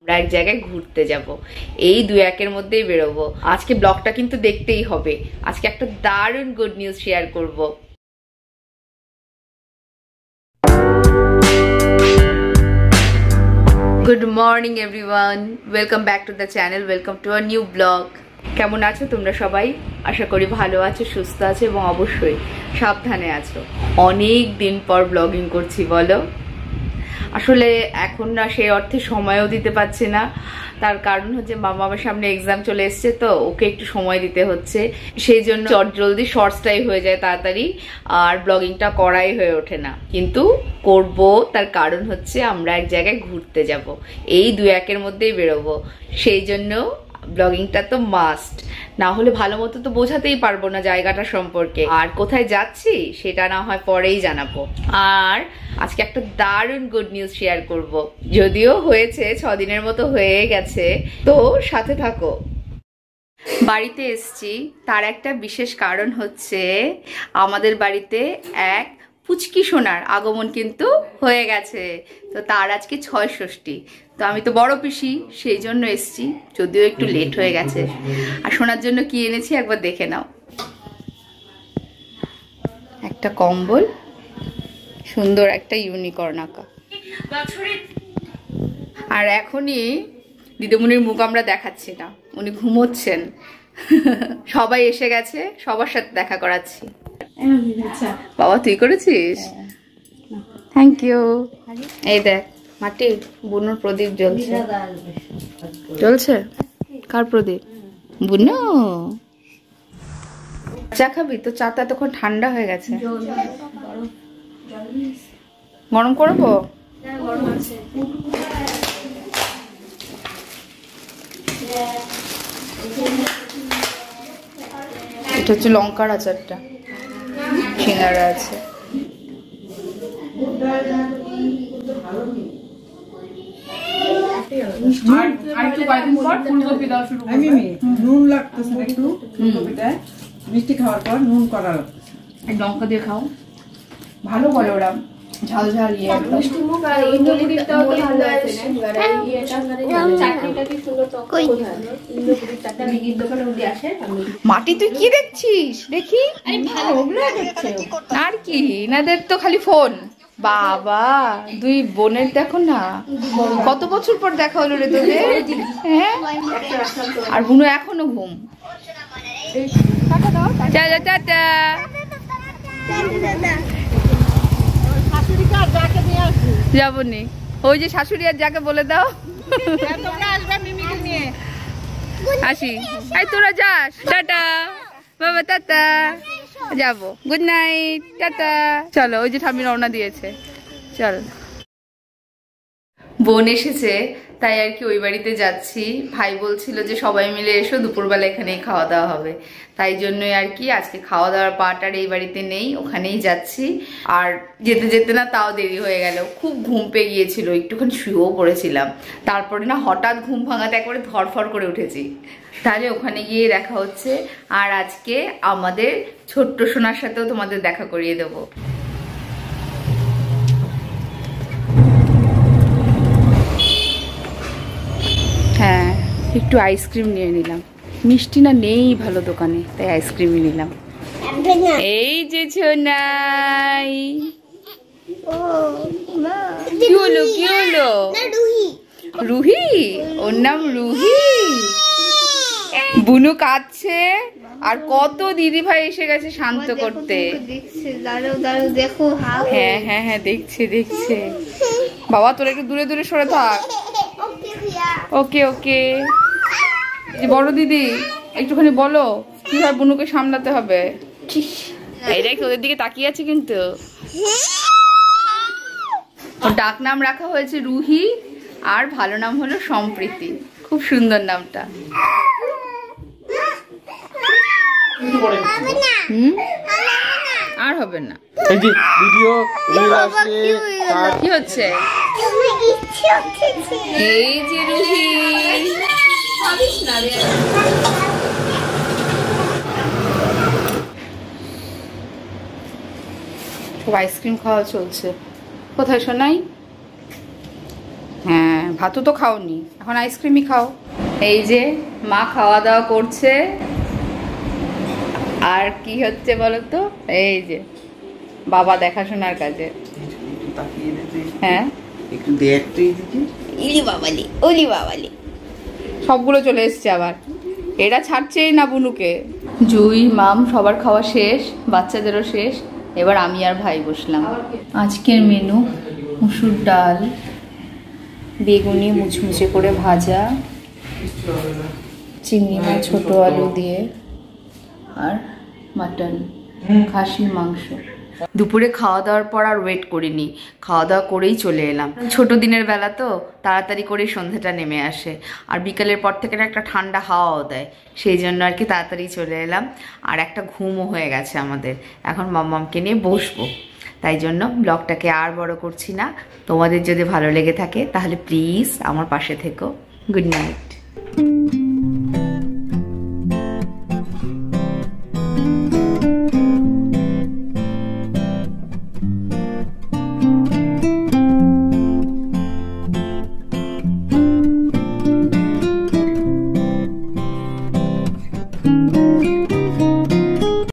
আমরা এক জায়গায় ঘুরতে যাব, এই 2-1 মধ্যেই বেরোবো। আজকে ব্লগটা কিন্তু দেখতেই হবে, আজকে একটা দারুণ গুড নিউজ শেয়ার করব। Good morning everyone, welcome back to the channel, welcome to a new blog. কেমন আছো তোমরা সবাই? আশা করি ভালো আছো, সুস্থ আছো এবং অবশ্যই সাবধানে আছো। অনেক দিন পর ব্লগিং করছি বলো। আসলে এখন না সেই অর্থে সময়ও দিতে পারছি না, তার কারণ হচ্ছে মামার সামনে এক্সাম চলে এসছে, তো ওকে একটু সময় দিতে হচ্ছে, সেই জন্য জলদি শর্টসটাই হয়ে যায় তাড়াতাড়ি, আর ব্লগিংটা করাই হয়ে ওঠে না। কিন্তু করব, তার কারণ হচ্ছে আমরা এক জায়গায় ঘুরতে যাব, এই 2-1 মধ্যেই বেরোবো, সেই জন্য ব্লগিংটা তো মাস্ট, না হলে ভালো মতো তো বোঝাতেই পারবো না জায়গাটা সম্পর্কে, আর কোথায় যাচ্ছি সেটা না হয় পরেই জানাবো। আর আজকে একটা দারুণ গুড নিউজ শেয়ার করব, যদিও হয়েছে 6 দিনের মতো হয়ে গেছে, তো সাথে থাকো। বাড়িতে এসছি, তার একটা বিশেষ কারণ হচ্ছে আমাদের বাড়িতে এক পুচকি সোনার আগমন কিন্তু হয়ে গেছে, তো তার আজকে 6 ষষ্ঠী। তো আমি তো বড় পিসি, সেই জন্য এসছি, যদিও একটু লেট হয়ে গেছে। আর সোনার জন্য কি এনেছি একবার দেখে নাও। একটা কম্বল, সুন্দর একটা ইউনিকর্ন আঁকা। আর এখনই দিদিমণির মুখ আমরা দেখাচ্ছি না, উনি ঘুমোচ্ছেন। সবাই এসে গেছে, সবার সাথে দেখা করাচ্ছি। বাবা তুই করেছিস? Thank you. এই দেখ মাটি বুনুর প্রদীপ জ্বলছে। জ্বলছে? কার প্রদীপ? বুনু চা খাবি? তো চা তো এতক্ষণ ঠান্ডা হয়ে গেছে, গরম করবো? এটা হচ্ছে লঙ্কার আচারটা, সিঙ্গারা আছে। নুন লাগতেছে একটু, ফুলকপিটায় মিষ্টি খাওয়ার পর নুন করা লাগতেছে। লঙ্কা দিয়ে খাও, ভালো করে ওরা ঝাল ঝাল ইয়ে। মাটি তুই কি দেখছিস? দেখি আর কি, এনাদের তো খালি ফোন। বাবা দুই বোনের দেখো না, কত বছর পর দেখা হলো রে তোদের। হ্যাঁ, আর বুনু এখনো ঘুম। Tata tata. যাবনি, ওই যে শাশুড়ি আর যাকে বলে দাও আসি। এই তোরা যাস? টাটা বাবা, টাটা, যাবো, গুড নাইট, টাটা। চলো, ওই যে ঠাম্মি রওনা দিয়েছে, চল। বোন এসেছে তাই আর কি ওই বাড়িতে যাচ্ছি। ভাই বলছিল যে সবাই মিলে এসো, দুপুরবেলা এখানেই খাওয়া দাওয়া হবে, তাই জন্যই আর কি আজকে খাওয়া দাওয়ার পাট আর এই বাড়িতে নেই, ওখানেই যাচ্ছি। আর যেতে যেতে না তাও দেরি হয়ে গেল, খুব ঘুম পেয়ে গিয়েছিল, একটুখানি শুয়েও পড়েছিলাম, তারপরে না হঠাৎ ঘুম ভাঙাতে একবারে ধরফর করে উঠেছি। তাহলে ওখানে গিয়ে দেখা হচ্ছে, আর আজকে আমাদের ছোট্ট সোনার সাথেও তোমাদের দেখা করিয়ে দেবো। হ্যাঁ, একটু আইসক্রিম নিয়ে নিলাম, মিষ্টি না নেই ভালো দোকানে, তাই আইসক্রিমই নিলাম। এই যে ছোনাই, কি হলো কি হলো? রুহি, ওর নাম রুহি। বুনু কাঁদছে, আর কত দিদি ভাই এসে গেছে শান্ত করতে। হ্যাঁ হ্যাঁ হ্যাঁ, দেখছে দেখছে। বাবা তোর একটু দূরে দূরে সরে থাক। ওকে ওকে। বড় দিদি একটুখানি বলো কিভাবে বুনুকে সামলাতে হবে। এই দেখ ওদের দিকে তাকিয়ে আছে কিন্তু। ওর ডাক নাম রাখা হয়েছে রুহি, আর ভালো নাম হলো সম্প্রীতি, খুব সুন্দর নামটা। আর হবে না। কি হচ্ছে? এই যে রুহি, সব আইসক্রিম খাওয়া চলছে। কোথায় শোনাই? হ্যাঁ ভাতও তো খাওনি, এখন আইসক্রিমই খাও। এই যে মা খাওয়া দাওয়া করছে, আর কি হচ্ছে বলো তো, এই যে বাবা দেখাশোনার কাজে। হ্যাঁ একটু দেখ তো এইদিকে। ইলি বাবালি, ওলি বাবালি, সবগুলো চলে এসছে আবার, এরা ছাড়ছেই না বুনুকে। জুই মাম সবার খাওয়া শেষ, বাচ্চাদেরও শেষ, এবার আমি আর ভাই বসলাম। আজকের মেনু মুসুর ডাল, বেগুনি মুচমুচে করে ভাজা, চিংড়ি মাছ ছোট আলু দিয়ে, আর মাটন, খাসির মাংস। দুপুরে খাওয়া দাওয়ার পর আর ওয়েট করিনি, খাওয়া দাওয়া করেই চলে এলাম। ছোট দিনের বেলা তো তাড়াতাড়ি করেই সন্ধ্যাটা নেমে আসে, আর বিকালের পর থেকে একটা ঠান্ডা হাওয়াও দেয়, সেই জন্য আর কি তাড়াতাড়ি চলে এলাম। আর একটা ঘুমও হয়ে গেছে আমাদের, এখন মাম্মামকে নিয়ে বসবো, তাই জন্য ব্লগটাকে আর বড় করছি না। তোমাদের যদি ভালো লেগে থাকে তাহলে প্লিজ আমার পাশে থেকো। Good night.